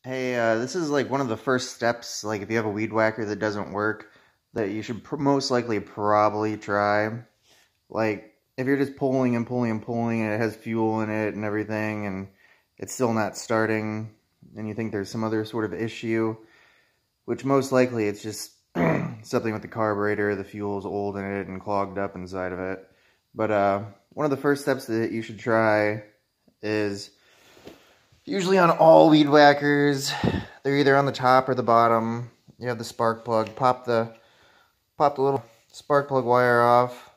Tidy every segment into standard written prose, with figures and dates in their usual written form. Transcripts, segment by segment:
Hey, this is like one of the first steps, like if you have a weed whacker that doesn't work, that you should most likely probably try. Like, if you're just pulling and pulling and pulling and it has fuel in it and everything and it's still not starting and you think there's some other sort of issue, which most likely it's just something with the carburetor, the fuel's old in it and clogged up inside of it. But one of the first steps that you should try is usually on all weed whackers, they're either on the top or the bottom. You have the spark plug. Pop the little spark plug wire off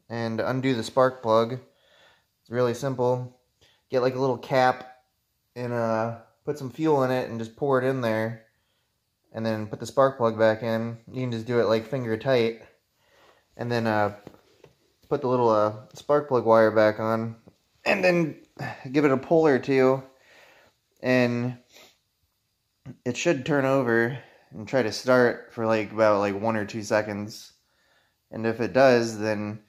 and undo the spark plug. It's really simple. Get like a little cap and put some fuel in it and just pour it in there. And then put the spark plug back in. You can just do it like finger tight. And then put the little spark plug wire back on. And then give it a pull or two. And it should turn over and try to start for about 1 or 2 seconds. And if it does, then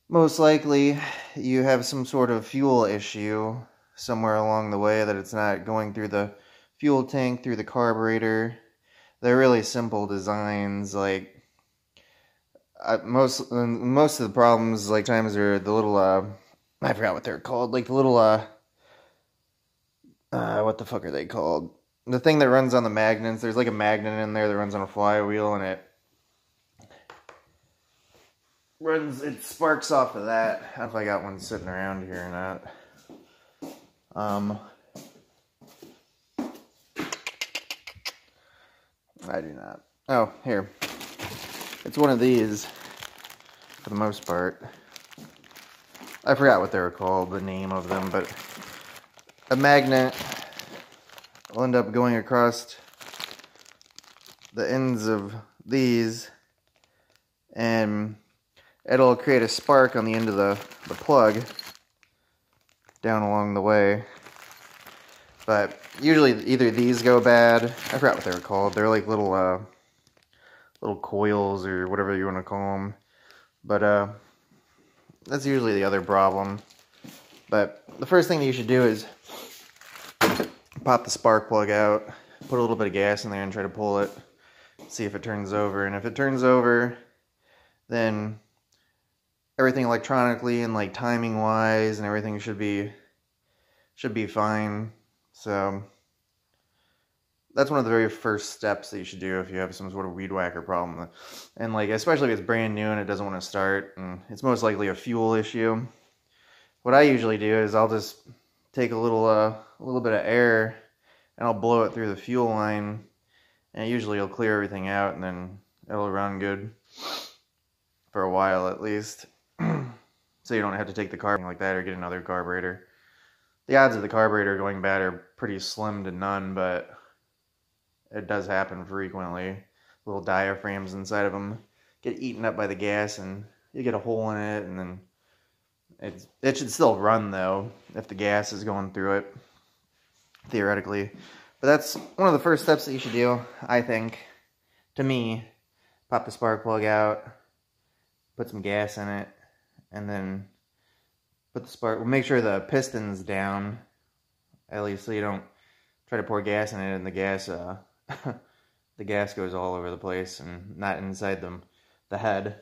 most likely you have some sort of fuel issue somewhere along the way, that it's not going through the fuel tank, through the carburetor. They're really simple designs. Like most of the problems times are the little I forgot what they're called, like the little what the fuck are they called? The thing that runs on the magnets. There's like a magnet in there that runs on a flywheel, and it sparks off of that. I don't know if I got one sitting around here or not. I do not. Oh, here. It's one of these, for the most part. I forgot what they were called, the name of them, but a magnet will end up going across the ends of these, and it'll create a spark on the end of the plug down along the way. But usually either these go bad. I forgot what they were called. They're like little coils or whatever you want to call them. But that's usually the other problem. But the first thing that you should do is pop the spark plug out, put a little bit of gas in there and try to pull it, see if it turns over. And if it turns over, then everything electronically and timing wise and everything should be fine. So that's one of the very first steps that you should do if you have some sort of weed whacker problem. And especially if it's brand new and it doesn't want to start, and it's most likely a fuel issue. What I usually do is I'll just take a little bit of air and I'll blow it through the fuel line, and usually it'll clear everything out, and then it'll run good for a while at least. So you don't have to take the carburetor like that or get another carburetor. The odds of the carburetor going bad are pretty slim to none, but it does happen frequently. Little diaphragms inside of them get eaten up by the gas, and you get a hole in it, and then it should still run, though, if the gas is going through it, theoretically. But that's one of the first steps that you should do, I think. To me, pop the spark plug out, put some gas in it, and then make sure the piston's down, at least, so you don't try to pour gas in it and the gas the gas goes all over the place and not inside the head.